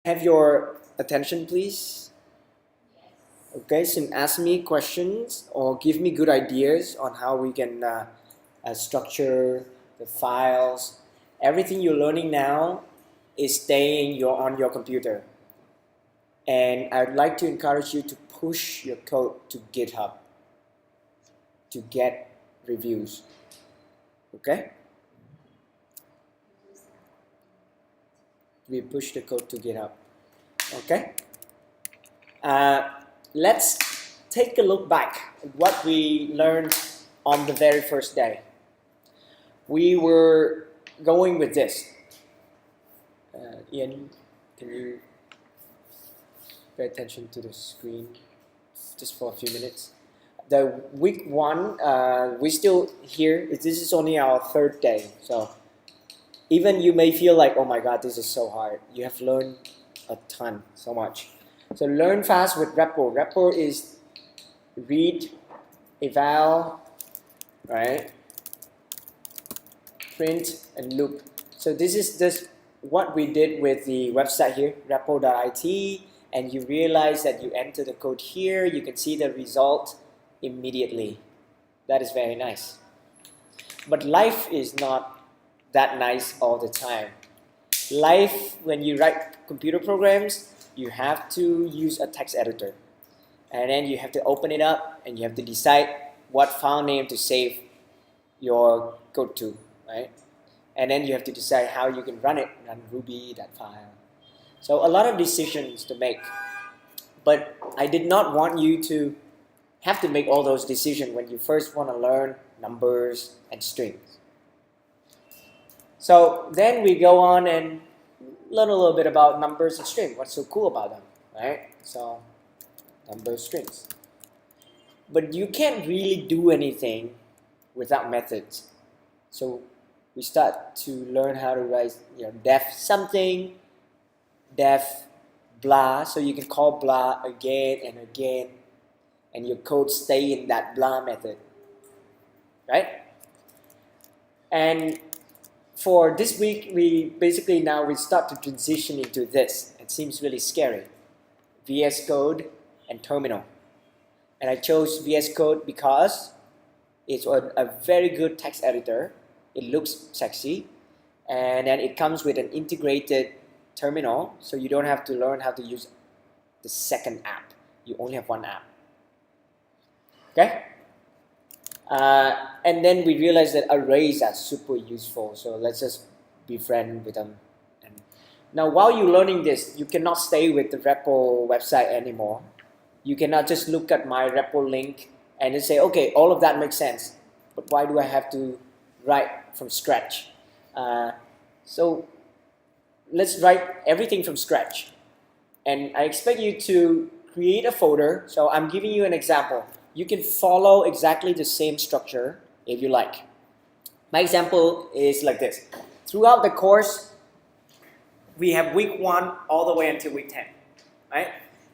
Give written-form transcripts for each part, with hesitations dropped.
Have your attention, please. Okay, so ask me questions or give me good ideas on how we can structure the files. Everything you're learning now is staying on your computer. And I'd like to encourage you to push your code to GitHub to get reviews. Okay? We push the code to GitHub. Okay? Let's take a look back at what we learned on the very first day. We were going with this. Ian, can you pay attention to the screen just for a few minutes? The week one, we still here. This is only our third day. So even you may feel like, oh my God, this is so hard. You have learned a ton, so much. So learn fast with REPO. REPO is read, eval, right? Print and loop. So this is just what we did with the website here, repo.it, and you realize that you enter the code here, you can see the result immediately. That is very nice. But life is not that nice all the time. Life, when you write computer programs, you have to use a text editor. And then you have to open it up and you have to decide what file name to save your code to, right? And then you have to decide how you can run it, run Ruby, that file. So a lot of decisions to make. But I did not want you to have to make all those decisions when you first want to learn numbers and strings. So then we go on and learn a little bit about numbers and strings. What's so cool about them, right? So numbers, strings. But you can't really do anything without methods. So we start to learn how to write, def something, def blah. So you can call blah again and again, and your code stay in that blah method, right? And for this week, we start to transition into this. It seems really scary. VS Code and terminal. And I chose VS Code because it's a very good text editor. It looks sexy. And then it comes with an integrated terminal, so you don't have to learn how to use the second app. You only have one app. Okay? And then we realized that arrays are super useful, so let's just be friends with them. And now, while you're learning this, you cannot stay with the repo website anymore. You cannot just look at my repo link and just say, okay, all of that makes sense, but why do I have to write from scratch? So let's write everything from scratch. And I expect you to create a folder. So I'm giving you an example. You can follow exactly the same structure if you like. My example is like this. Throughout the course, we have week 1 all the way until week 10, right?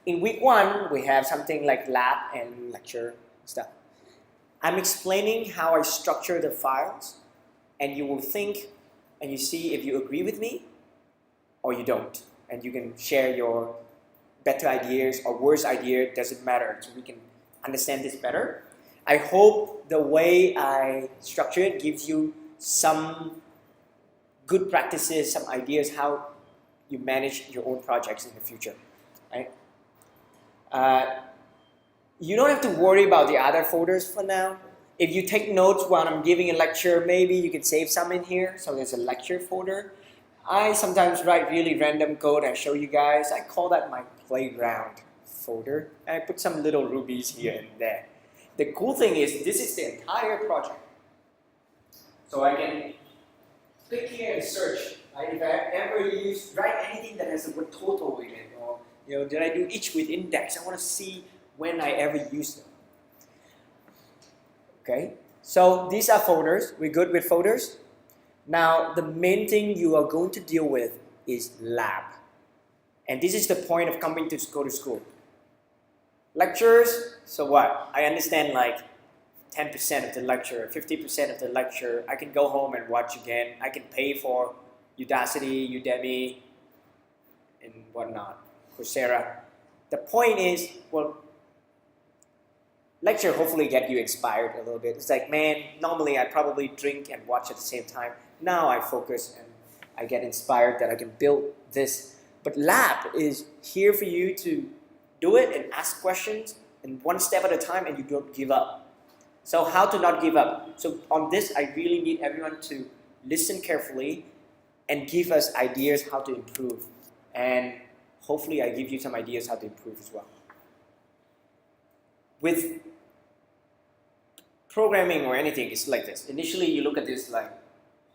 In week 1, we have something like lab and lecture stuff. I'm explaining how I structure the files, and you will think and you see if you agree with me or you don't. And you can share your better ideas or worse idea, doesn't matter. So we can understand this better. I hope the way I structure it gives you some good practices, some ideas how you manage your own projects in the future, right? You don't have to worry about the other folders for now. If you take notes while I'm giving a lecture, maybe you can save some in here. So there's a lecture folder. I sometimes write really random code and show you guys. I call that my playground folder. And I put some little rubies here and there. The cool thing is this is the entire project. So I can click here and search. Right? If I ever write anything that has a word total with it, or did I do each with index? I want to see when I ever use them. Okay, so these are folders. We're good with folders. Now the main thing you are going to deal with is lab. And this is the point of coming to go to school. Lectures, so what? I understand like 10% of the lecture, 50% of the lecture. I can go home and watch again. I can pay for Udacity, Udemy, and whatnot, Coursera. The point is, well, lecture hopefully get you inspired a little bit. It's like, man, normally I probably drink and watch at the same time. Now I focus and I get inspired that I can build this. But lab is here for you to do it and ask questions and one step at a time, and you don't give up. So how to not give up? So on this, I really need everyone to listen carefully and give us ideas how to improve. And hopefully I give you some ideas how to improve as well. With programming or anything, it's like this. Initially, you look at this like,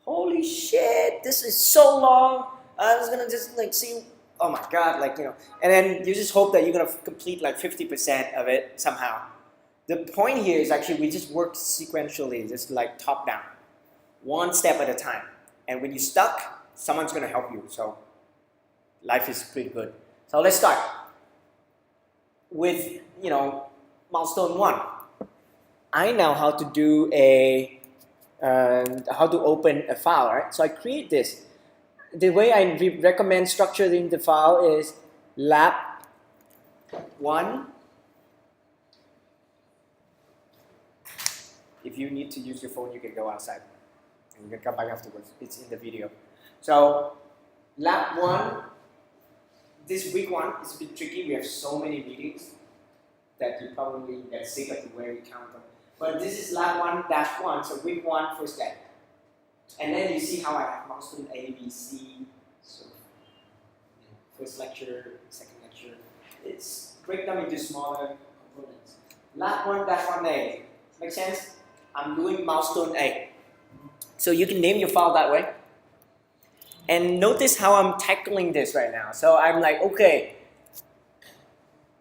holy shit, this is so long. I was gonna just like see, oh my god, like, you know, and then you just hope that you're gonna complete like 50% of it somehow. The point here is actually we just work sequentially, just like top down, one step at a time. And when you're stuck, someone's gonna help you. So life is pretty good. So let's start with, you know, milestone 1. I know how to do a how to open a file, right? So I create this. The way I recommend structuring the file is lab1. If you need to use your phone, you can go outside and you can come back afterwards. It's in the video. So lab1, this week 1 is a bit tricky. We have so many meetings that you probably get sick of where you count them. But this is lab1-1, so week 1, first day. And then you see how I have milestone A, B, C, so first lecture, second lecture. It's break them into smaller components. Lab1-1A, make sense? I'm doing milestone A. So you can name your file that way. And notice how I'm tackling this right now. So I'm like, okay,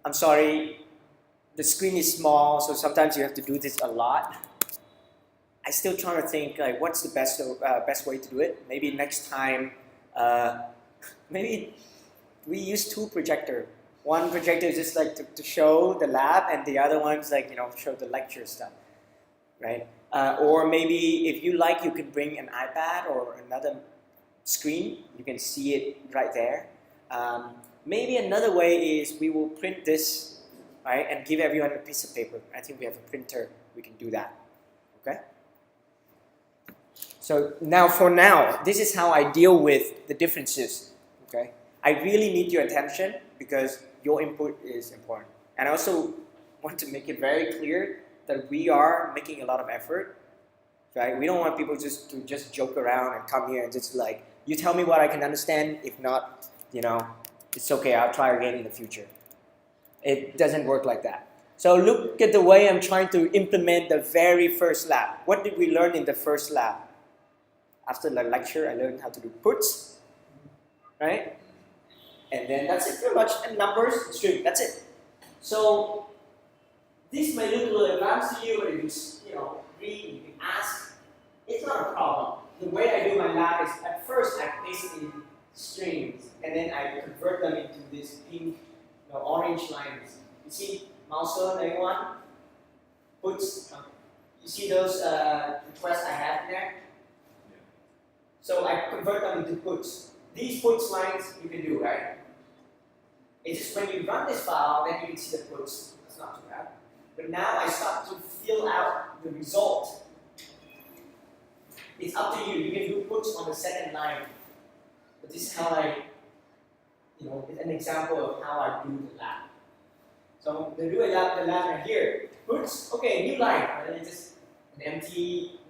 I'm sorry, the screen is small, so sometimes you have to do this a lot. I still trying to think like what's the best way to do it. Maybe next time, maybe we use 2 projectors. One projector is just like to show the lab, and the other one's like, you know, show the lecture stuff, right? Or maybe if you like, you can bring an iPad or another screen. You can see it right there. Maybe another way is we will print this, right, and give everyone a piece of paper. I think we have a printer. We can do that. Okay. So now, for now, this is how I deal with the differences. Okay. I really need your attention because your input is important. And I also want to make it very clear that we are making a lot of effort. Right? We don't want people just to joke around and come here and just like, you tell me what I can understand. If not, you know, it's okay. I'll try again in the future. It doesn't work like that. So look at the way I'm trying to implement the very first lab. What did we learn in the first lab? After the lecture, I learned how to do puts, right? And then that's it pretty much, and numbers, string, that's it. So this may look a little advanced to you, but if you know, read, you can ask, it's not a problem. The way I do my lab is at first I place it in strings, and then I convert them into this pink, orange lines. You see milestone, everyone? Puts. You see those requests I have there? So I convert them into puts. These puts lines you can do, right? It's just when you run this file, then you can see the puts. That's not too bad. But now I start to fill out the result. It's up to you. You can do puts on the second line. But this is how I, it's an example of how I do the lab. So the do the lab right here. Puts, okay, new line. And then it's just an empty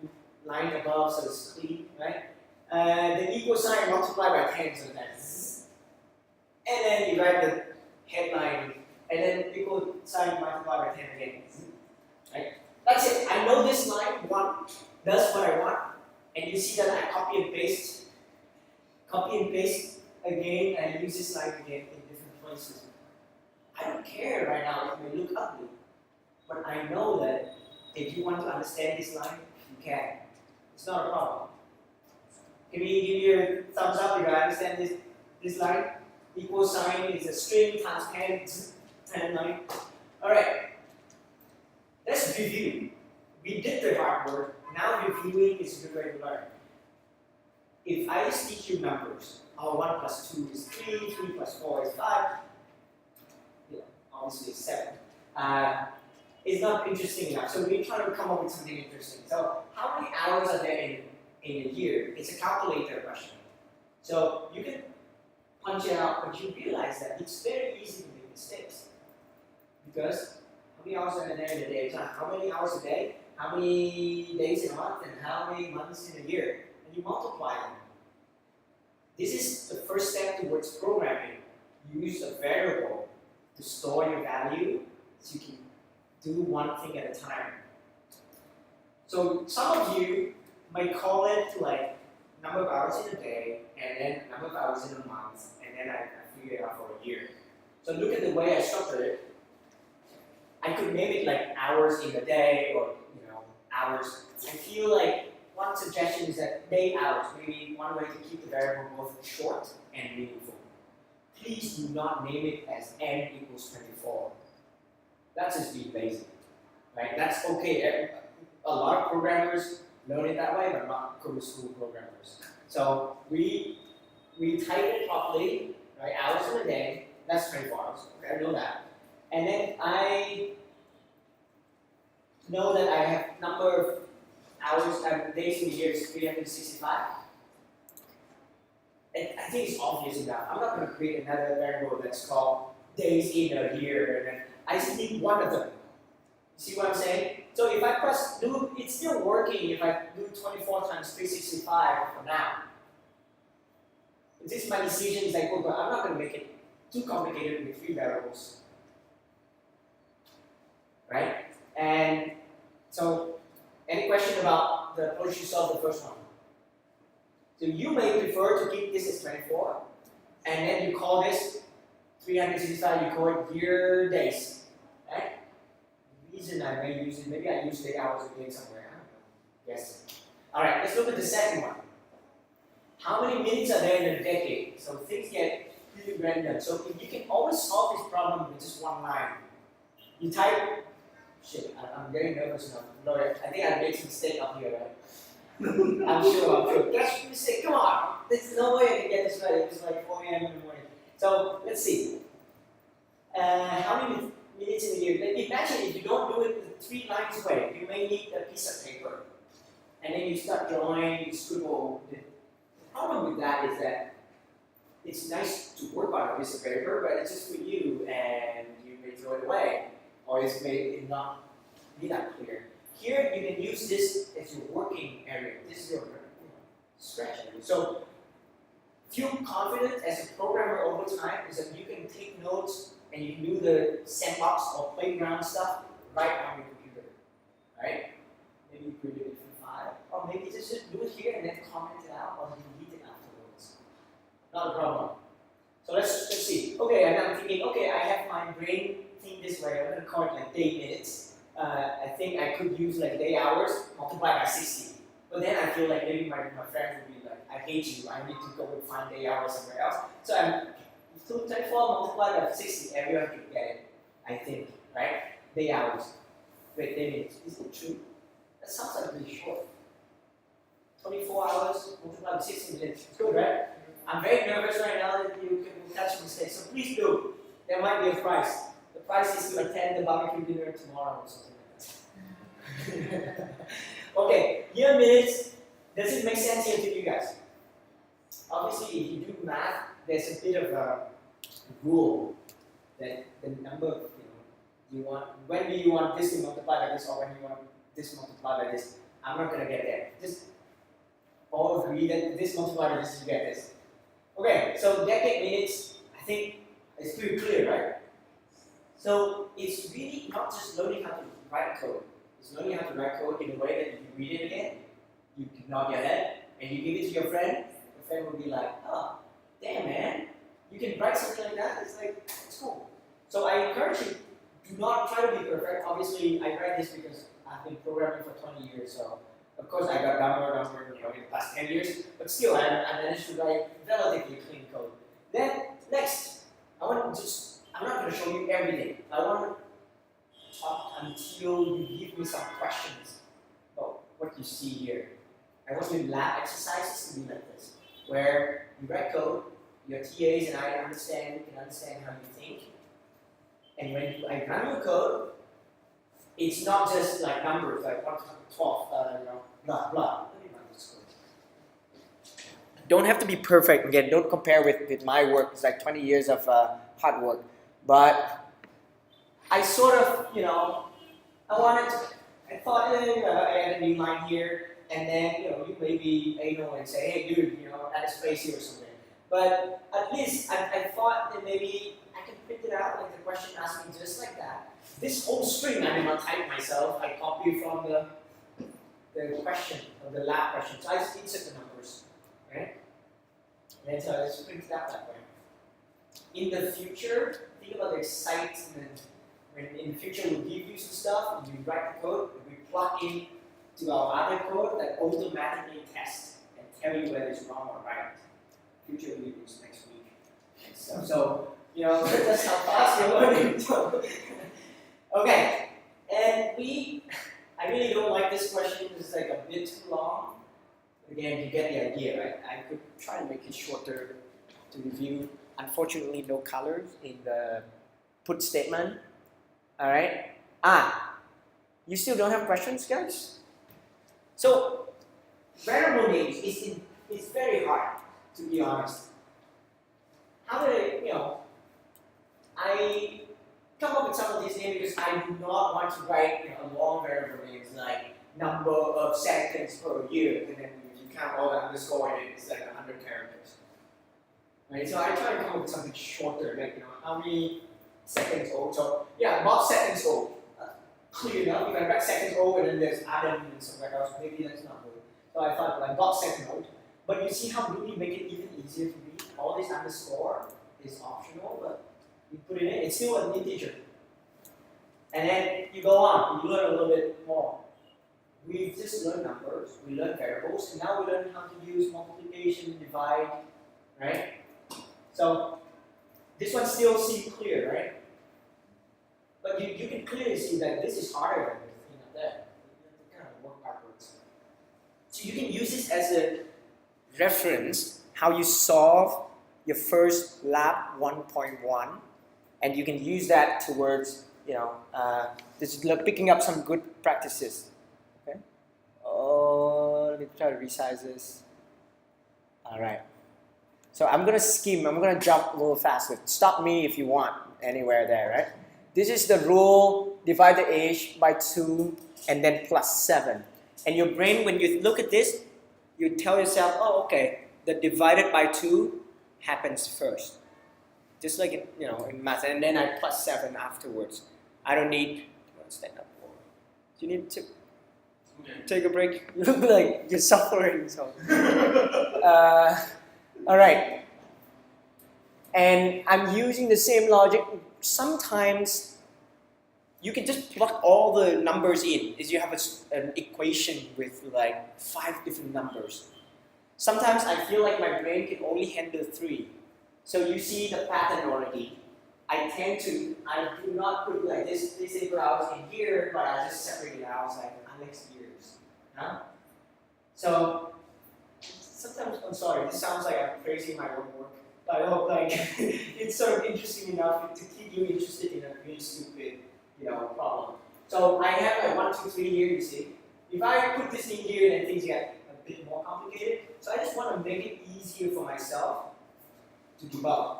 line above, so it's clean, right? The equal sign multiply by 10, so that's. And then you write the headline, and then equal sign multiply by 10 again. Right? That's it. I know this line 1 does what I want, and you see that I copy and paste again, and use this line again in different places. I don't care right now if it may look ugly, but I know that if you want to understand this line, you can. It's not a problem. Can we give you a thumbs up if you understand this line? Equal sign is a string times 10 line. Alright. Let's review. We did the hard work. Now reviewing is a good way to learn. if I just teach you numbers, 1 plus 2 is 3, 3 plus 4 is 5, yeah, obviously it's 7. It's not interesting enough. So we're trying to come up with something interesting. So how many hours are there in a year? It's a calculator question. So you can punch it out, but you realize that it's very easy to make mistakes. Because how many hours are there in a day? How many hours a day? How many days in a month? And how many months in a year? And you multiply them. This is the first step towards programming. You use a variable to store your value so you can do one thing at a time. So some of you might call it like number of hours in a day, and then number of hours in a month, and then I figure it out for a year. So look at the way I structured it. I could name it like hours in a day, or hours. I feel like one suggestion is that day hours, maybe one way to keep the variable both short and meaningful. Please do not name it as n equals 24. That's just being lazy, right? That's okay. A lot of programmers learn it that way, but not code school programmers. So we type it properly, right? Hours in a day, that's 24 hours. Okay, I know that. And then I know that I have number of hours and days in a year is 365. And I think it's obvious enough. I'm not going to create another variable that's called days in a year, and then I just need one of them. You see what I'm saying? So if I press do, it's still working if I do 24 times 365 for now. This is my decision, is like, oh, but I'm not going to make it too complicated with 3 variables. Right? And so, any question about the approach you solved the first one? So you may prefer to keep this as 24, and then you call this 365, you call it year days. Right? The reason I may use it, maybe I use day hours a day somewhere. I don't know. Yes. Alright, let's look at the second one. How many minutes are there in a decade? So things get really random. So you can always solve this problem with just one line. You type, shit, I'm very nervous now. Lord, I think I made some mistake up here, right? I'm sure. Catch the mistake, come on! There's no way I can get this right. It's like 4 a.m. in the morning. So let's see. How many minutes in a year? Imagine if you don't do it the 3 lines way, you may need a piece of paper. And then you start drawing, you scribble. The problem with that is that it's nice to work on a piece of paper, but it's just for you, and you may throw it away, or it may not be that clear. Here, you can use this as your working area. This is your stretch area. So, feel confident as a programmer over time is that you can take notes and you can do the sandbox or playground stuff right on your computer. Right? Maybe you create it from 5, or maybe just do it here and then comment it out or delete it afterwards. Not a problem. So let's see. Okay, and I'm thinking, okay, I have my brain think this way. I'm going to call it like day minutes. I think I could use like day hours multiplied by 60. But then I feel like maybe my friends would be like, I hate you, I need to go and find day hours somewhere else. So I'm 24 multiplied by 60, everyone can get it, I think, right? Day hours. Wait, day minutes. Is it true? That sounds like really short. 24 hours multiplied by 60 minutes. It's good, right? I'm very nervous right now that you can catch mistakes, so please do. There might be a prize. The prize is to attend the barbecue dinner tomorrow or something like that. Okay, year minutes. Does it make sense here to you guys? Obviously, if you do math, there's a bit of a rule that the number, you want, when do you want this to multiply by this, or when you want this multiplied by this? I'm not going to get there. Just all agree that this multiplied by this, you get this. Okay, so decade minutes, I think it's pretty clear, right? So it's really not just learning how to write code. It's learning how to write code in a way that if you read it again, you can nod your head, and you give it to your friend will be like, oh, damn man, you can write something like that? It's like, it's cool. So I encourage you, do not try to be perfect. Obviously, I write this because I've been programming for 20 years, so of course I got dumber in the past 10 years, but still I managed to write relatively clean code. Then, next, I'm not going to show you everything. I want to talk until you give me some questions about what you see here. I want your lab exercises to be like this, where you write code, your TAs and I can understand how you think, and when I run your code, it's not just like numbers, like 1 to 12, blah, blah. Let me run this code. Don't have to be perfect. Again, don't compare with my work. It's like 20 years of hard work. But I sort of, I thought, I add a new line here, and then, you maybe anal and say, hey, dude, add a space here or something. But at least I thought that maybe I can print it out, like the question asked me just like that. This whole string I did not type myself. I copied from the question, of the lab question. So I just insert the numbers, right? And so I just print it out that way. In the future, think about the excitement. When in the future we'll give you some stuff, you write the code, and we plug in to our other code that automatically tests and tell you whether it's wrong or right. Future reviews next week and stuff. So, that's how fast you're learning. Okay, and I really don't like this question. It's like a bit too long. Again, you get the idea, right? I could try to make it shorter to review. Unfortunately, no colors in the put statement. All right. You still don't have questions, guys? So, variable names is very hard, to be honest. How did I come up with some of these names because I do not want to write a long variable names like number of seconds per year, and then if you count all the underscore in it, it's like 100 characters. Right? So I try to come up with something shorter, like how many seconds old. So yeah, about seconds old. Clear enough. If I write seconds old and then there's Adam and somewhere else, maybe that's not good. So I thought like about second old. But you see how really make it even easier to read? All this underscore is optional, but you put it in, it's still an integer. And then you go on, you learn a little bit more. We've just learned numbers, we learned variables, and now we learn how to use multiplication, divide, right? So this one still seems clear, right? But you can clearly see that this is harder than that. You kind of work backwards. So you can use this as a reference how you solve your first lab 1.1, and you can use that towards this is picking up some good practices. Okay. Let me try to resize this. All right. So I'm gonna skim. I'm gonna jump a little faster. Stop me if you want anywhere there. Right. This is the rule: divide the age by 2 and then plus 7. And your brain, when you look at this, you tell yourself, oh, okay, the divided by 2 happens first. Just like in math, and then I plus 7 afterwards. I don't need to stand up. Do you need to take a break? You look like you're suffering. So, all right. And I'm using the same logic. Sometimes you can just plug all the numbers in. Is you have an equation with like 5 different numbers. Sometimes I feel like my brain can only handle 3. So you see the pattern already. I do not put like this eyebrows in here, but I just separate it out like Alex ears. Huh? So sometimes, I'm sorry, this sounds like I'm praising my own work, but I hope like it's sort of interesting enough to keep you interested in a really stupid, problem. So I have like 1, 2, 3 here, you see. If I put this in here, then things get a bit more complicated. So I just want to make it easier for myself to debug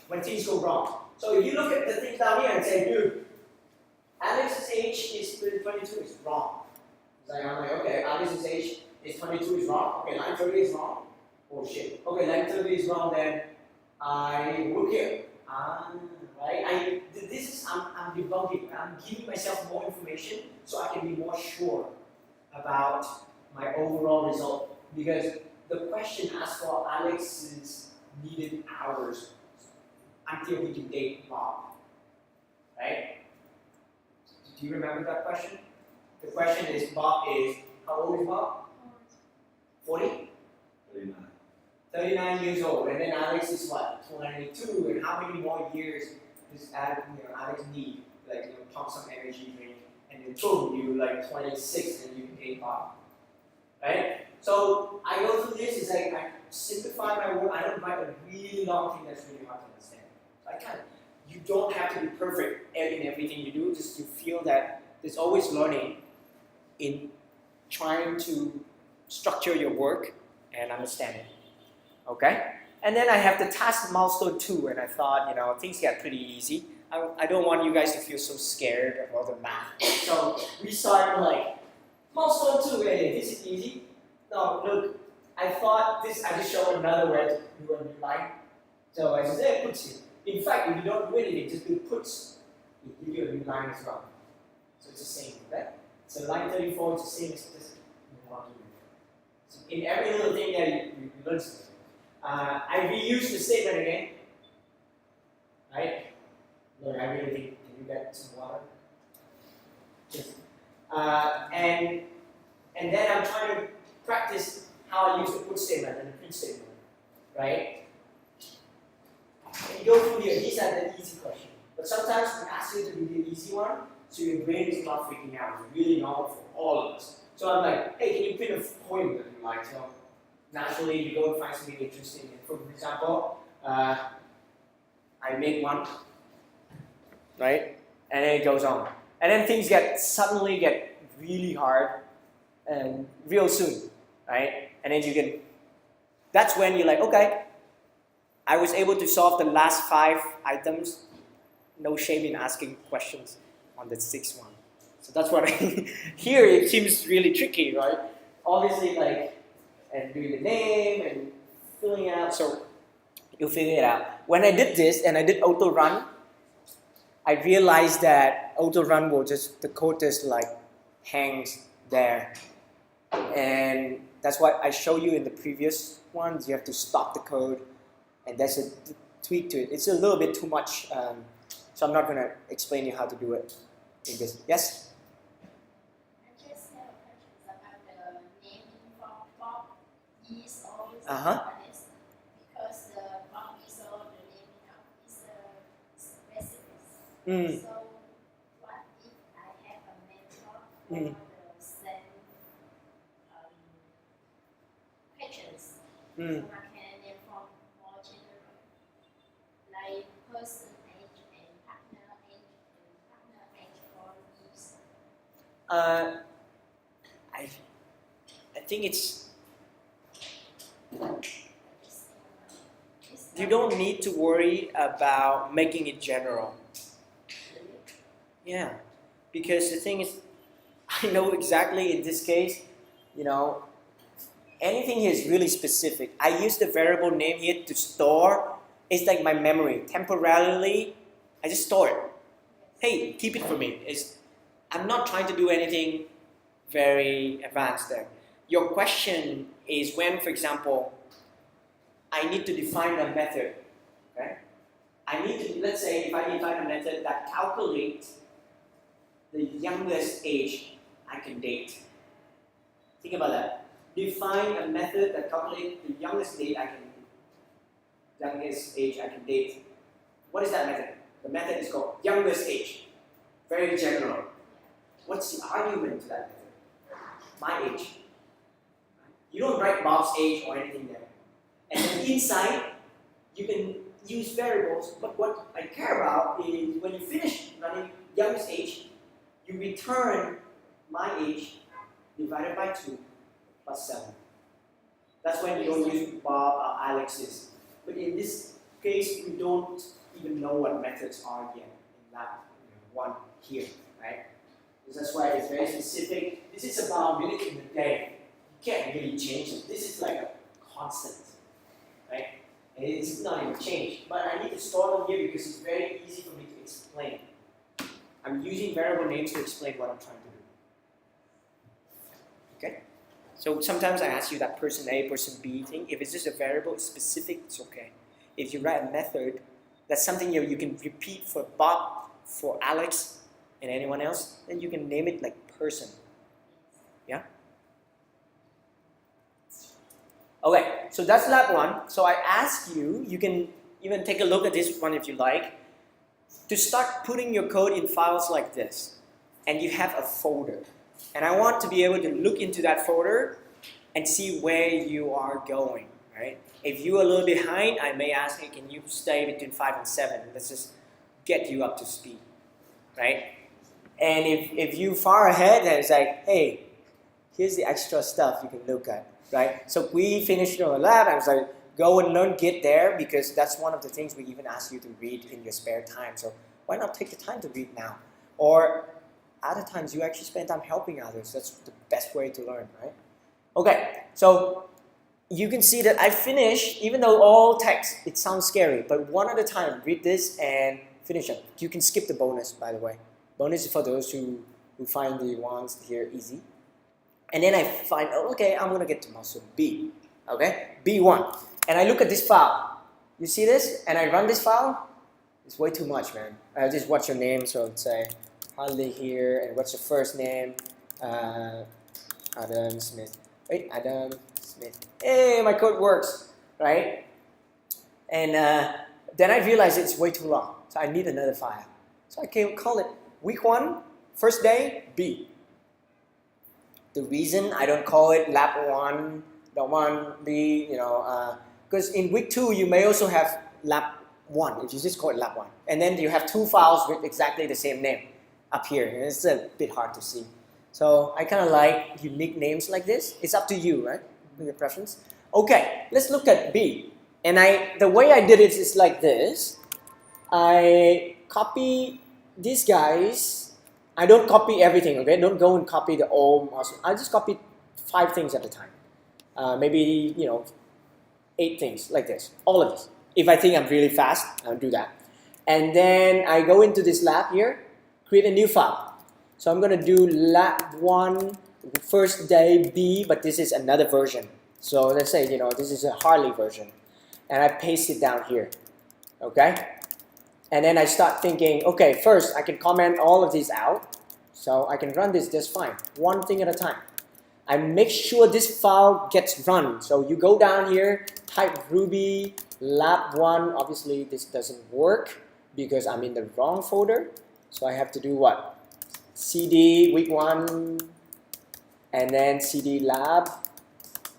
when things go wrong. So if you look at the things down here and say, dude, Alex's age is 22 is wrong. So I'm like, okay, Alex's age is 22 is wrong. Okay, line 30 is wrong. Oh shit. Okay, line 30 is wrong, then I work here. Right? I'm debugging. I'm giving myself more information so I can be more sure about my overall result. Because the question asked for Alex's needed hours until we can date Bob. Right? Do you remember that question? The question is, Bob is, how old is Bob? 40? 39. 39 years old. And then Alex is what? 22. And how many more years does Alex need? Like, pump some energy drink. And then boom, you like 26 and you can date Bob. right? So I go through this, it's like I simplify my work, I don't write a really long thing that's really hard to understand. So I can't. You don't have to be perfect in everything you do, just you feel that there's always learning in trying to structure your work and understand it. Okay? And then I have the task milestone 2, and I thought, you know, things get pretty easy. I don't want you guys to feel so scared about the math. So we start like, milestone 2, hey, this is easy. No, look, I thought this, I just showed another way to do a new line. So I just say it puts you. In fact, if you don't do anything, just do puts, it give you a new line as well. So it's the same, right? So line 34 is the same as this. So in every little thing that you learn something. I reuse the statement again, right? Look, I really think, can you get some water? Just, and then I'm trying to practice how I use the put statement and the print statement, right? And you go through here, these are the easy questions. But sometimes we ask you to do the easy one, so your brain is not freaking out. It's really normal for all of us. So I'm like, hey, can you print a poem that you like? So naturally, you go and find something interesting. For example, I make one, right? And then it goes on. And then things suddenly get really hard and real soon, right? And then you can, that's when you're like, okay, I was able to solve the last 5 items. No shame in asking questions on the 6th one. So that's what here it seems really tricky, right? Obviously, like, and doing the name and filling it out, so you'll figure it out. When I did this and I did auto run, I realized that auto run will just, the code just like hangs there. And that's what I showed you in the previous ones. You have to stop the code, and there's a tweak to it. It's a little bit too much, so I'm not going to explain you how to do it in this. Yes? I just have a question about the naming for Bob is always honest because the Bob is all the naming of is specific. So what if I have a mentor for the same questions? So I can name from more general, like person age and partner age for use. I think you don't need to worry about making it general. Yeah, because the thing is, I know exactly in this case, you know, anything here is really specific. I use the variable name here to store. It's like my memory. Temporarily, I just store it. Hey, keep it for me. I'm not trying to do anything very advanced there. Your question is when, for example, I need to define a method. Okay? I need to, let's say, if I define a method that calculates the youngest age I can date. Think about that. Define a method that calculates the youngest age I can date. What is that method? The method is called youngest age. Very general. What's the argument to that method? My age. You don't write Bob's age or anything there. And then inside, you can use variables, but what I care about is when you finish running youngest age, you return my age divided by 2 plus 7. That's when you don't use Bob or Alex's. But in this case, we don't even know what methods are yet in that one here, right? So that's why it's very specific. This is about minute in the day. You can't really change it. This is like a constant, right? And it's not even changed. But I need to store them here because it's very easy for me to explain. I'm using variable names to explain what I'm trying to do. Okay? So sometimes I ask you that person A, person B thing. If it's just a variable, it's specific, it's okay. If you write a method, that's something you can repeat for Bob, for Alex, and anyone else, then you can name it like person. Yeah? Okay, so that's that one. So I ask you, you can even take a look at this one if you like, to start putting your code in files like this. And you have a folder. And I want to be able to look into that folder and see where you are going, right? If you're a little behind, I may ask, hey, can you stay between 5 and 7? Let's just get you up to speed, right? And if you're far ahead, then it's like, hey, here's the extra stuff you can look at, right? So we finished our lab, and I was like, go and learn Git there, because that's one of the things we even ask you to read in your spare time. So why not take the time to read now? Or other times you actually spend time helping others. That's the best way to learn, right? Okay, so you can see that I finished, even though all text, it sounds scary, but one at a time, read this and finish it. You can skip the bonus, by the way. Bonus is for those who find the ones here easy. And then I find, oh, okay, I'm gonna get to muscle B, okay? B1. And I look at this file. You see this? And I run this file. It's way too much, man. I just watch your name, so let's say Harley here, and what's your first name? Adam Smith. Wait, Adam Smith. Hey, my code works, right? And then I realized it's way too long, so I need another file. So I can call it week 1, first day, B. The reason I don't call it lab 1, the 1B, because in week 2 you may also have lab 1, if you just call it lab 1. And then you have 2 files with exactly the same name up here. And it's a bit hard to see. So I kind of like unique names like this. It's up to you, right? Your preference. Okay, let's look at B. And the way I did it is like this. I copy these guys. I don't copy everything, okay? Don't go and copy the old muscle. I just copy 5 things at a time. Maybe, 8 things like this. All of this. If I think I'm really fast, I'll do that. And then I go into this lab here, create a new file. So I'm going to do lab 1, first day B, but this is another version. So let's say, this is a Harley version. And I paste it down here, okay? And then I start thinking, okay, first I can comment all of these out. So I can run this just fine, one thing at a time. I make sure this file gets run. So you go down here, type Ruby lab 1. Obviously this doesn't work because I'm in the wrong folder. So I have to do what? CD week 1 and then CD lab.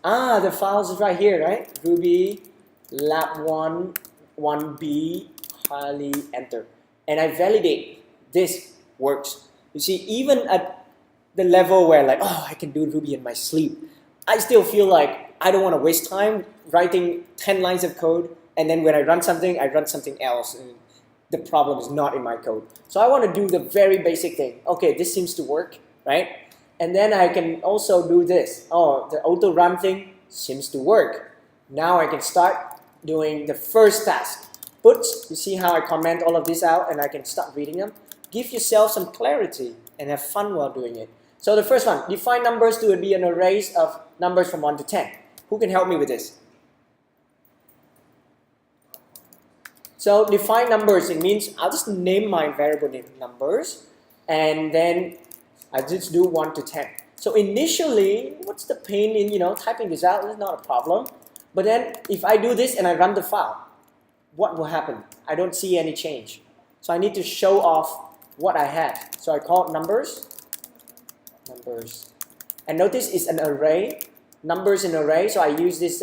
The files is right here, right? Ruby lab 1, 1B, Harley, enter. And I validate this works. You see, even at the level where like, oh, I can do Ruby in my sleep, I still feel like I don't want to waste time writing 10 lines of code, and then when I run something else, and the problem is not in my code. So I want to do the very basic thing. Okay, this seems to work, right? And then I can also do this. Oh, the auto run thing seems to work. Now I can start doing the first task. Puts, you see how I comment all of this out and I can start reading them? Give yourself some clarity and have fun while doing it. So the first one, define numbers to be an array of numbers from 1 to 10. Who can help me with this? So define numbers, it means I'll just name my variable name numbers, and then I just do 1 to 10. So initially, what's the pain in typing this out? It's not a problem. But then if I do this and I run the file, what will happen? I don't see any change. So I need to show off what I had. So I call it numbers. And notice it's an array. Numbers in array. So I use this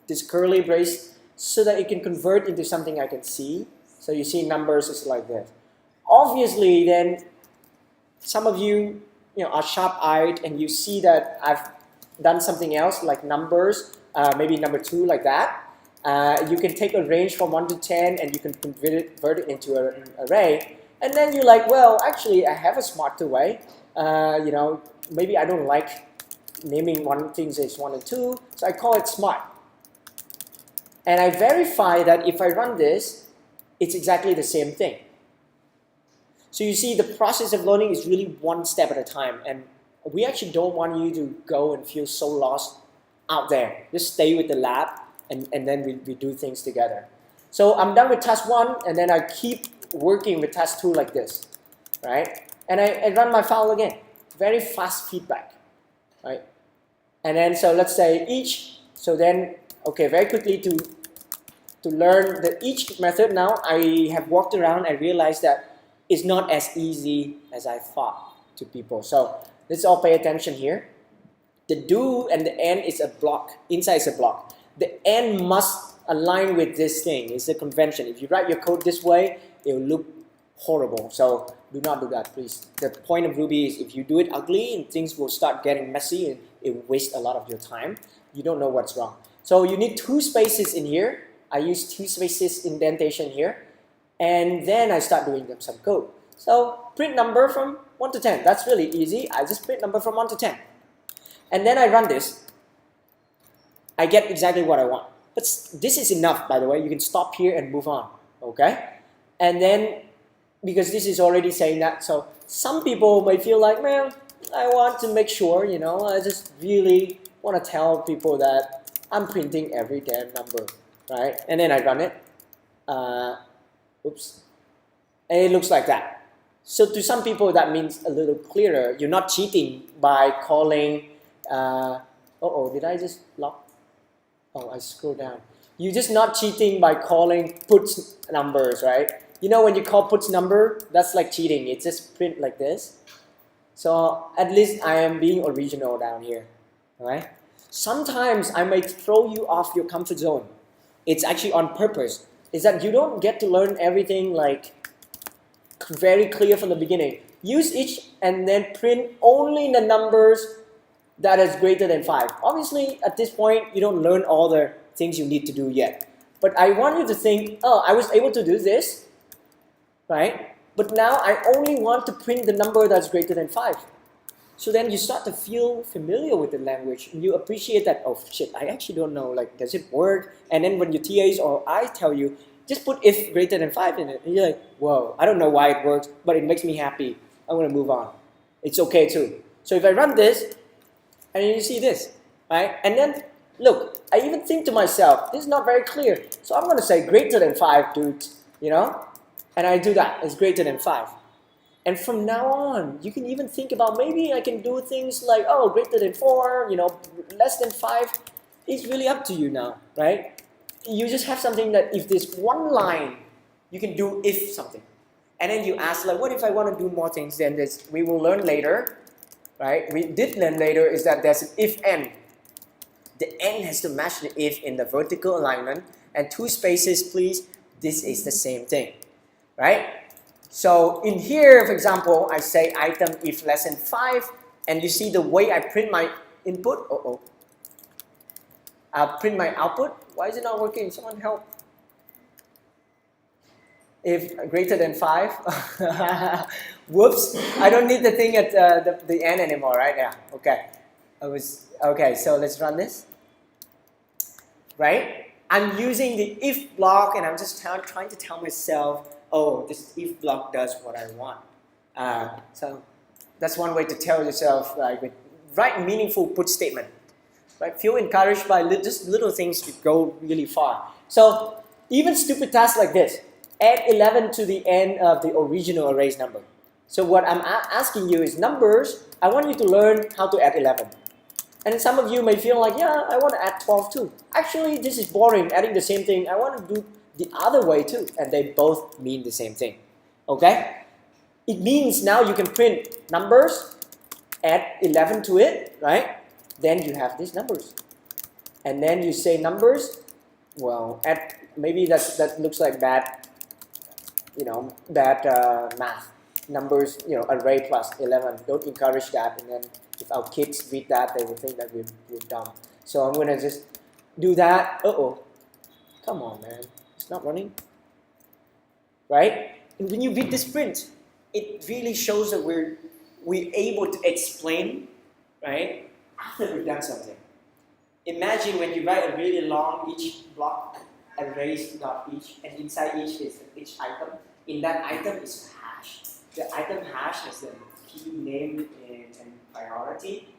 this curly brace so that it can convert into something I can see. So you see numbers is like this. Obviously, then some of you, are sharp-eyed and you see that I've done something else like numbers, maybe number 2 like that. You can take a range from 1 to 10 and you can convert it into an array. And then you're like, well, actually, I have a smarter way. Maybe I don't like naming one thing as 1 and 2, so I call it smart. And I verify that if I run this, it's exactly the same thing. So you see, the process of learning is really one step at a time. And we actually don't want you to go and feel so lost out there. Just stay with the lab, and then we do things together. So I'm done with task 1, and then I keep working with task 2 like this, right? And I run my file again. Very fast feedback, right? And then, so let's say each. So then, okay, very quickly to learn the each method now, I have walked around and realized that it's not as easy as I thought to people. So let's all pay attention here. The do and the end is a block. Inside is a block. The end must align with this thing. It's a convention. If you write your code this way, it will look horrible. So do not do that, please. The point of Ruby is if you do it ugly and things will start getting messy and it will waste a lot of your time. You don't know what's wrong. So you need 2 spaces in here. I use 2 spaces indentation here. And then I start doing them some code. So print number from 1 to 10. That's really easy. I just print number from 1 to 10. And then I run this. I get exactly what I want. But this is enough, by the way. You can stop here and move on. Okay? And then, because this is already saying that, so some people may feel like, man, I want to make sure, you know, I just really want to tell people that I'm printing every damn number, right? And then I run it. Oops. And it looks like that. So to some people, that means a little clearer. You're not cheating by calling, did I just lock? Oh, I scrolled down. You're just not cheating by calling puts numbers, right? You know when you call puts number, that's like cheating. It just print like this. So at least I am being original down here, right? Sometimes I may throw you off your comfort zone. It's actually on purpose. Is that you don't get to learn everything like very clear from the beginning. Use each and then print only the numbers that is greater than 5. Obviously, at this point, you don't learn all the things you need to do yet. But I want you to think, oh, I was able to do this, right? But now I only want to print the number that's greater than 5. So then you start to feel familiar with the language. And you appreciate that, oh shit, I actually don't know, like, does it work? And then when your TAs or I tell you, just put if greater than 5 in it. And you're like, whoa, I don't know why it works, but it makes me happy. I'm going to move on. It's okay too. So if I run this, and you see this, right? And then, look, I even think to myself, this is not very clear. So I'm going to say greater than 5, dudes, you know? And I do that, it's greater than 5. And from now on, you can even think about maybe I can do things like, oh, greater than 4, you know, less than 5. It's really up to you now, right? You just have something that if there's one line, you can do if something. And then you ask, like, what if I want to do more things? Then we will learn later, right? We did learn later is that there's an if end. The end has to match the if in the vertical alignment. And 2 spaces, please. This is the same thing, right? So in here, for example, I say item if less than 5. And you see the way I print my input. I'll print my output. Why is it not working? Someone help. If greater than 5. Whoops. I don't need the thing at the end anymore, right? Yeah. Okay. Okay, so let's run this. Right? I'm using the if block and I'm just trying to tell myself, oh, this if block does what I want. So that's one way to tell yourself, like, write meaningful put statement. Right? Feel encouraged by just little things to go really far. So even stupid tasks like this. Add 11 to the end of the original array's number. So what I'm asking you is numbers. I want you to learn how to add 11. And some of you may feel like, yeah, I want to add 12 too. Actually, this is boring, adding the same thing. I want to do the other way too. And they both mean the same thing. Okay? It means now you can print numbers, add 11 to it, right? Then you have these numbers. And then you say numbers, well, maybe that looks like bad, math. Numbers, array plus 11. Don't encourage that. And then if our kids read that, they will think that we're dumb. So I'm going to just do that. Come on, man. It's not running. Right? And when you read this print, it really shows that we're able to explain, right, after we've done something. Imagine when you write a really long each block, arrays dot each, and inside each is each item. In that item is hash. The item hash has the key name and priority,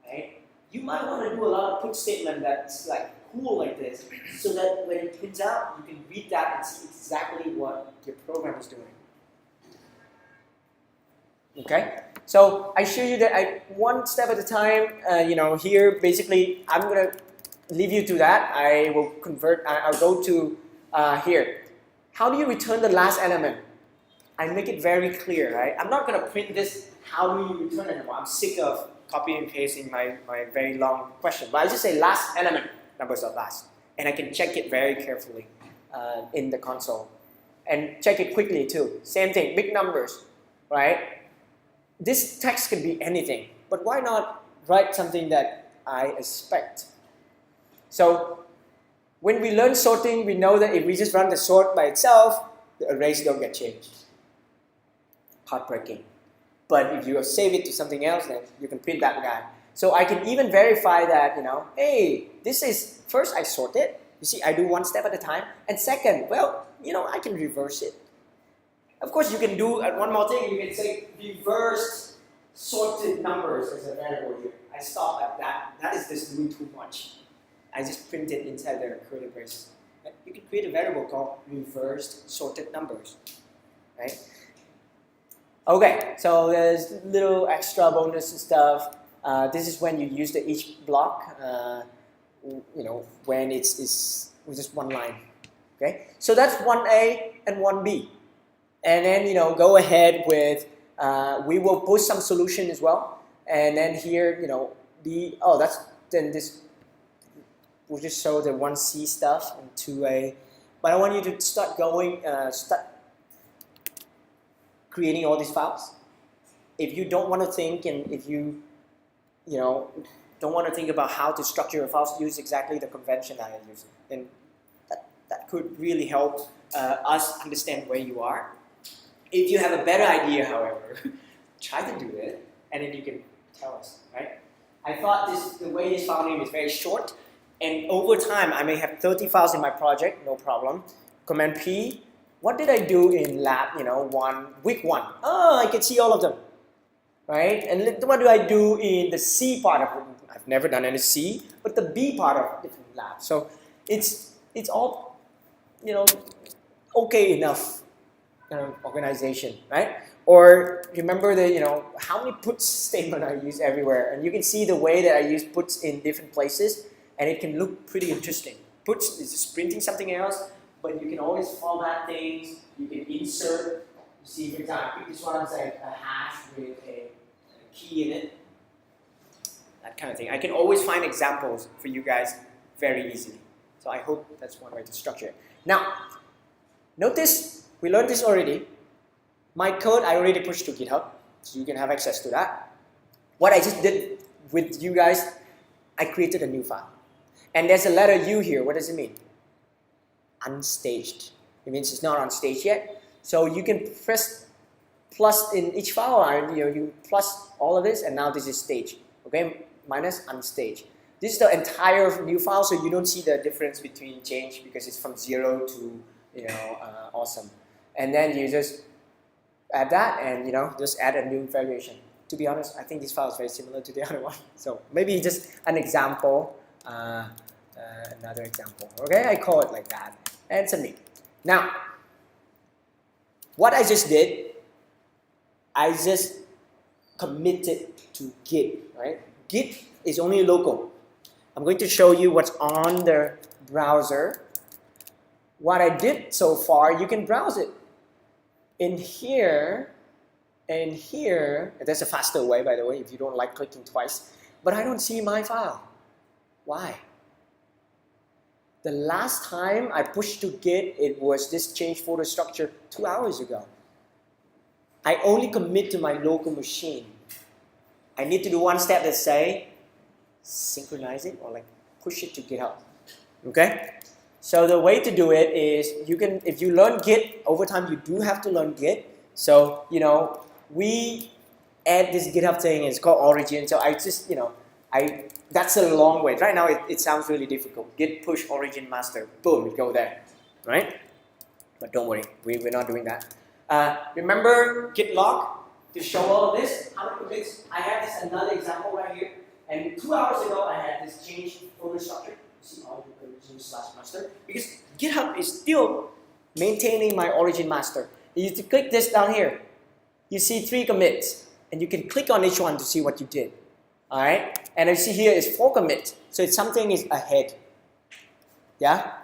right? You might want to do a lot of put statement that's like cool like this, so that when it prints out, you can read that and see exactly what your program is doing. Okay, so I show you that one step at a time. Here basically I'm gonna leave you to that. I will convert. I'll go to here. How do you return the last element? I make it very clear, right? I'm not gonna print this. How do you return it anymore? I'm sick of copy and paste in my very long question. But I just say last element, numbers are last. And I can check it very carefully in the console. And check it quickly too. Same thing, big numbers, right? This text can be anything, but why not write something that I expect? So when we learn sorting, we know that if we just run the sort by itself, the arrays don't get changed. Heartbreaking. But if you save it to something else, then you can print that guy. So I can even verify that, hey, this is, first I sort it. You see, I do one step at a time. And second, well, I can reverse it. Of course, you can do one more thing. You can say reverse sorted numbers as a variable here. I stop at that. That is just doing too much. I just print it inside the curly brace. You can create a variable called reversed sorted numbers, right? Okay, so there's little extra bonus and stuff. This is when you use the each block. When it's with just one line. Okay, so that's 1A and 1B. And then, go ahead with, we will push some solution as well. And then here, then this, we'll just show the 1C stuff and 2A. But I want you to start creating all these files. If you don't want to think, and if you, don't want to think about how to structure your files, use exactly the convention that I'm using. And that could really help us understand where you are. If you have a better idea, however, try to do it, and then you can tell us, right? I thought the way this file name is very short, and over time, I may have 30 files in my project, no problem. Command P, what did I do in lab, week 1? Oh, I can see all of them, right? And what do I do in the C part of it? I've never done any C, but the B part of different labs. So it's all, okay enough organization, right? Or remember the, how many puts statement I use everywhere, and you can see the way that I use puts in different places, and it can look pretty interesting. Puts is just printing something else, but you can always format things. You can insert. You see, for example, this one's like a hash with a key in it. That kind of thing. I can always find examples for you guys very easily. So I hope that's one way to structure it. Now, notice we learned this already. My code I already pushed to GitHub, so you can have access to that. What I just did with you guys, I created a new file. And there's a letter U here. What does it mean? Unstaged. It means it's not on stage yet. So you can press plus in each file, and you plus all of this, and now this is stage. Okay, minus unstaged. This is the entire new file, so you don't see the difference between change because it's from 0 to awesome. And then you just add that, and just add a new variation. To be honest, I think this file is very similar to the other one. So maybe just an example, another example. Okay, I call it like that, and submit. Now, what I just did, I just committed to Git, right? Git is only local. I'm going to show you what's on the browser. What I did so far, you can browse it. In here, and here, there's a faster way, by the way, if you don't like clicking twice, but I don't see my file. Why? The last time I pushed to Git, it was this change folder structure 2 hours ago. I only commit to my local machine. I need to do one step that say, synchronize it, or push it to GitHub, okay? So the way to do it is, if you learn Git, over time you do have to learn Git. So, we add this GitHub thing, it's called origin. So I just, that's a long way. Right now it sounds really difficult. Git push origin master, boom, we go there, right? But don't worry, we're not doing that. Remember git log to show all of this? How many commits? I have this another example right here. And 2 hours ago, I had this change folder structure. See all the origin / master. Because GitHub is still maintaining my origin master. You click this down here. You see 3 commits. And you can click on each one to see what you did. Alright? And you see here is 4 commits. So it's something is ahead. Yeah?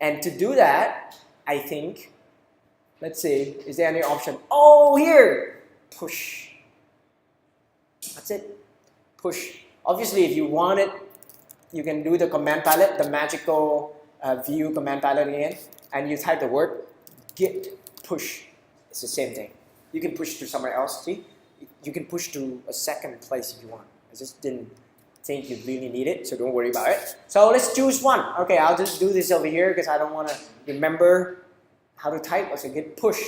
And to do that, I think, let's see, is there any option? Oh, here! Push. That's it. push. Obviously, if you want it, you can do the command palette, the magical view command palette again, and you type the word git push. It's the same thing. You can push to somewhere else, see? You can push to a second place if you want. I just didn't think you really need it, so don't worry about it. So let's choose one. Okay, I'll just do this over here because I don't want to remember how to type. So git push.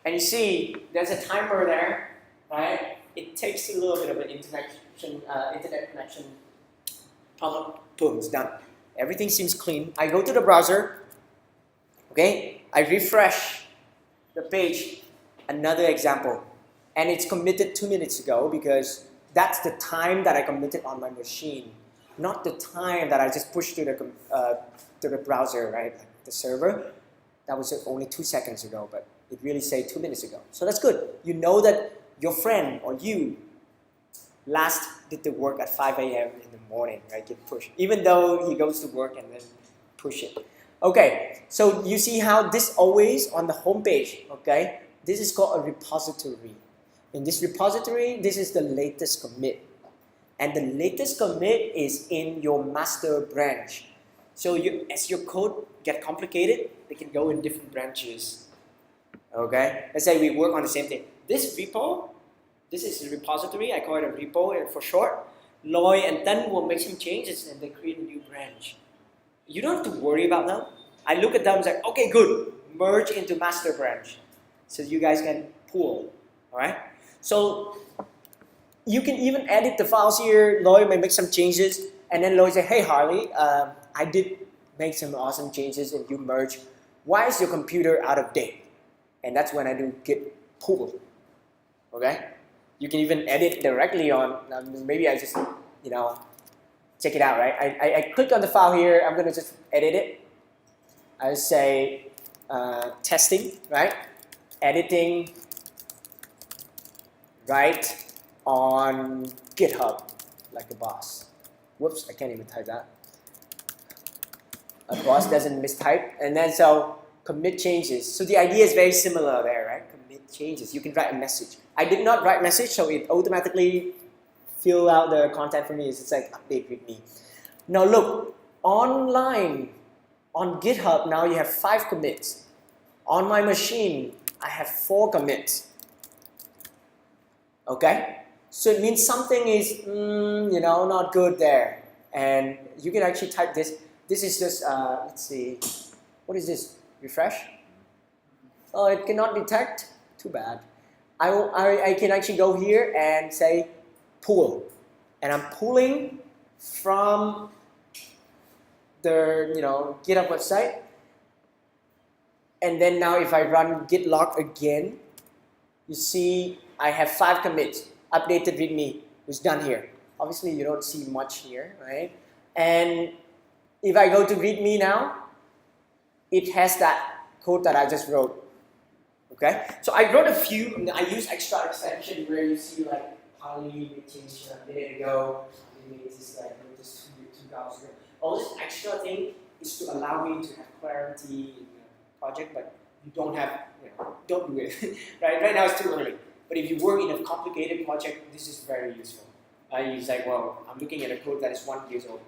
And you see, there's a timer there, right? It takes a little bit of an internet connection. Boom, it's done. Everything seems clean. I go to the browser, okay? I refresh the page, another example. And it's committed 2 minutes ago because that's the time that I committed on my machine, not the time that I just pushed to the browser, right? The server. That was only 2 seconds ago, but it really said 2 minutes ago. So that's good. You know that your friend or you last did the work at 5 a.m. in the morning, right? Get pushed. Even though he goes to work and then push it. Okay, so you see how this always on the home page, okay? This is called a repository. In this repository, this is the latest commit. And the latest commit is in your master branch. So as your code get complicated, they can go in different branches. Okay? Let's say we work on the same thing. This repo, this is a repository. I call it a repo for short. Loi and Tan will make some changes and they create a new branch. You don't have to worry about them. I look at them and say, okay, good. Merge into master branch. So you guys can pool. Alright? So you can even edit the files here. Loi may make some changes. And then Loi say, hey Harley, I did make some awesome changes and you merge. Why is your computer out of date? And that's when I do git pull. Okay? You can even edit directly on, maybe I just, check it out, right? I click on the file here. I'm going to just edit it. I say testing, right? Editing, right on GitHub, like a boss. Whoops, I can't even type that. A boss doesn't mistype. And then so commit changes. So the idea is very similar there, right? Commit changes. You can write a message. I did not write message, so it automatically fill out the content for me. It's like update with me. Now look, online, on GitHub, now you have 5 commits. On my machine, I have 4 commits. Okay? So it means something is, not good there. And you can actually type this. This is just, let's see, what is this? Refresh? Oh, it cannot detect? Too bad. I can actually go here and say pull. And I'm pulling from the GitHub website. And then now if I run git log again, you see I have 5 commits. Updated readme was done here. Obviously you don't see much here, right? And if I go to readme now, it has that code that I just wrote. Okay? So I wrote a few, I use extra extension where you see like Harley changed a minute ago, this like this 2 hours ago. All this extra thing is to allow me to have clarity in the project, but you don't have, don't do it. Right now it's too early. But if you work in a complicated project, this is very useful. You say, well, I'm looking at a code that is 1 year old,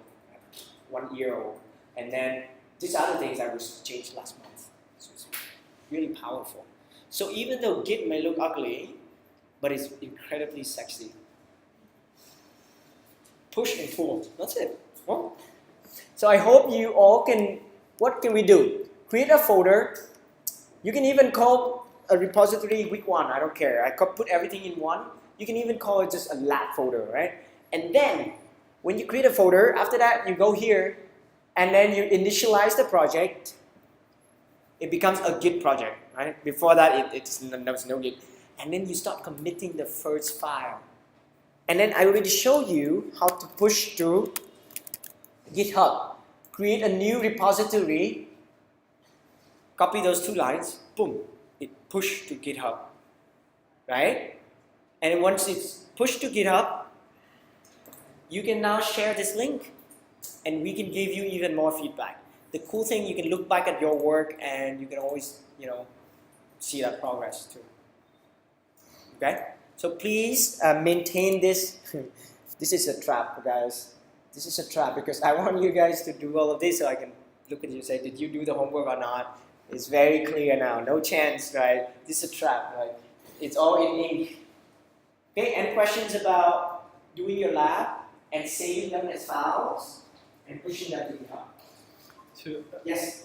1 year old, and then these other things I was changed last month. So it's really powerful. So even though Git may look ugly, but it's incredibly sexy. Push and pull, that's it. Well, so I hope you all can, what can we do? Create a folder. You can even call a repository week 1, I don't care. I could put everything in one. You can even call it just a lab folder, right? And then, when you create a folder, after that you go here, and then you initialize the project. It becomes a Git project, right? Before that, there was no Git. And then you start committing the first file. And then I already showed you how to push to GitHub. Create a new repository, copy those 2 lines, boom, it pushed to GitHub, right? And once it's pushed to GitHub, you can now share this link and we can give you even more feedback. The cool thing, you can look back at your work and you can always, see that progress too. Okay? So please maintain this. This is a trap, guys. This is a trap because I want you guys to do all of this so I can look at you and say, did you do the homework or not? It's very clear now. No chance, right? This is a trap, right? It's all in ink. Okay, any questions about doing your lab and saving them as files and pushing them to GitHub? Yes?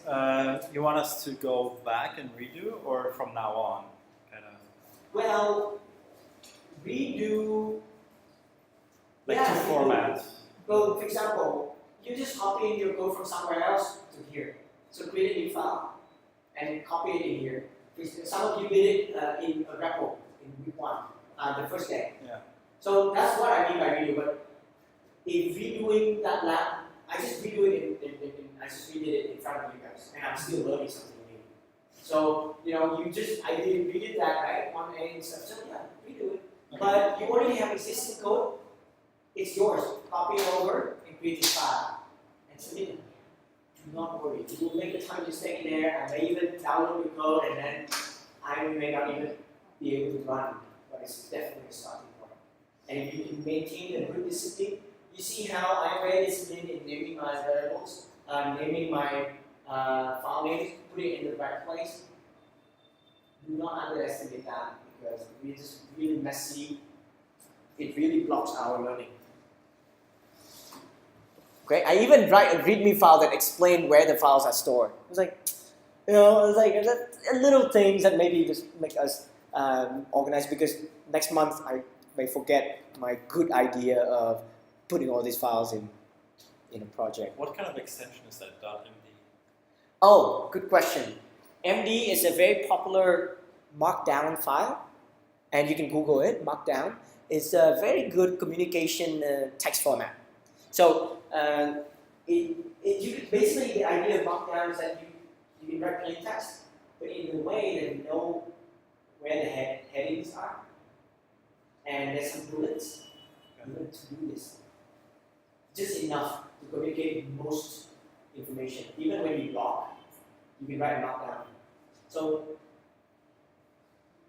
You want us to go back and redo, or from now on? Kind of. Well, redo. Like two formats. Well, for example, you just copy in your code from somewhere else to here. So create a new file and copy it in here. Some of you did it in a repo in week 1, the first day. Yeah. So that's what I mean by redo. But if redoing that lab, I just redo it I just redid it in front of you guys, and I'm still learning something new. So I redid that right 1A and stuff. So yeah, redo it. Okay. But you already have existing code. It's yours. Copy it over and create this file and submit it. Do not worry. You will make a tiny mistake in there. I may even download your code and then I may not even be able to run. But it's definitely a starting point. And if you can maintain a good discipline, you see how I'm very disciplined in naming my variables, naming my file names, put it in the right place. Do not underestimate that because it's just really messy. It really blocks our learning. Okay, I even write a README file that explained where the files are stored. It was like, little things that maybe just make us organized because next month I may forget my good idea of putting all these files in a project. What kind of extension is that .md? Oh, good question. MD is a very popular Markdown file, and you can Google it. Markdown is a very good communication text format. So basically the idea of Markdown is that you can write plain text, but in a way that you know where the headings are, and there's some bullets. You need to do this. Just enough to communicate most information. Even when you block, you can write a Markdown. So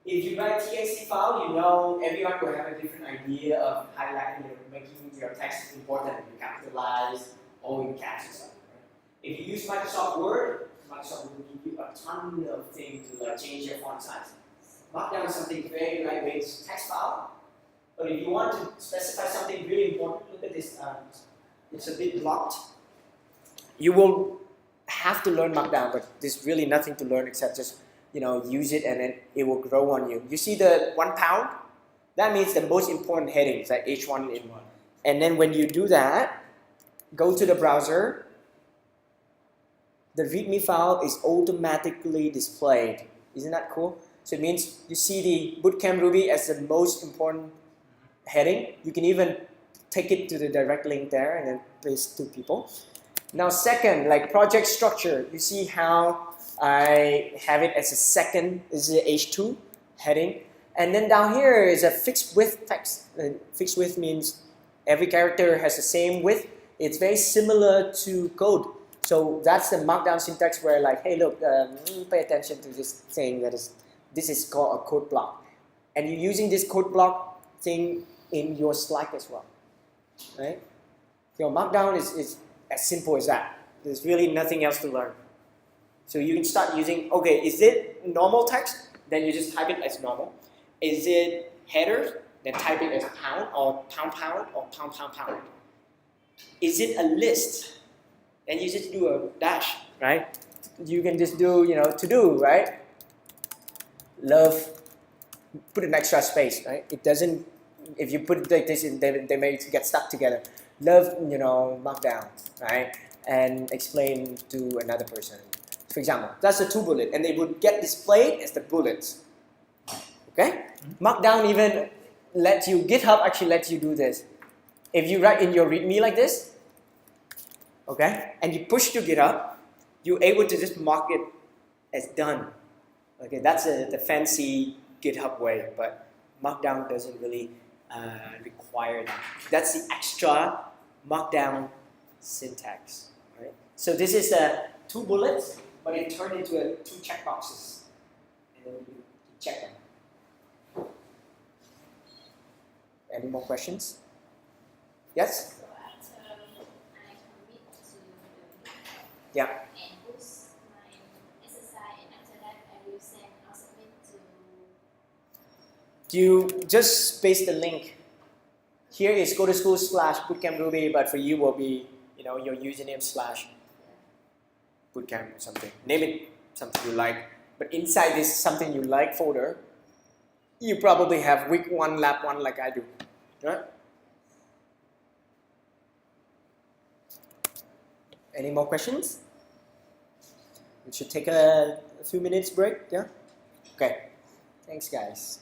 if you write TXT file, you know everyone will have a different idea of highlighting or making your text important. You capitalize or in caps or something. Right? If you use Microsoft Word will give you a ton of things to change your font size. Markdown is something very lightweight text file. But if you want to specify something really important, look at this. It's a bit blocked. You will have to learn Markdown, but there's really nothing to learn except just use it and then it will grow on you. You see the £1? That means the most important headings, like H1, N1. And then when you do that, go to the browser. The README file is automatically displayed. Isn't that cool? So it means you see the Bootcamp Ruby as the most important heading. You can even take it to the direct link there and then paste to people. Now second, like project structure, you see how I have it as a second, this is the H2 heading. And then down here is a fixed width text. Fixed width means every character has the same width. It's very similar to code. So that's the Markdown syntax where like, hey look, pay attention to this thing this is called a code block. And you're using this code block thing in your Slack as well, right? Your Markdown is as simple as that. There's really nothing else to learn. So you can start using, okay, is it normal text? Then you just type it as normal. Is it headers? Then type it as pound or pound or pound. Is it a list? Then you just do a dash, right? You can just do, to do, right? Love, put an extra space, right? It doesn't, if you put it like this, they may get stuck together. Love, Markdown, right? And explain to another person. For example, that's a 2 bullet, and they would get displayed as the bullets. Okay? Markdown even lets you, GitHub actually lets you do this. If you write in your README like this, okay, and you push to GitHub, you're able to just mark it as done. Okay, that's the fancy GitHub way, but Markdown doesn't really require that. That's the extra Markdown syntax. Right? So this is 2 bullets, but it turned into 2 checkboxes, and then you check them. Any more questions? Yes? So after I commit to the Yeah. and boost my exercise, and after that I will send or submit to. You just paste the link. Here is go to school / bootcamp Ruby, but for you will be, you know, your username / bootcamp or something. Name it something you like. But inside this something you like folder, you probably have week 1, lab 1 like I do. Right? Any more questions? We should take a few minutes break, yeah? Okay. Thanks guys.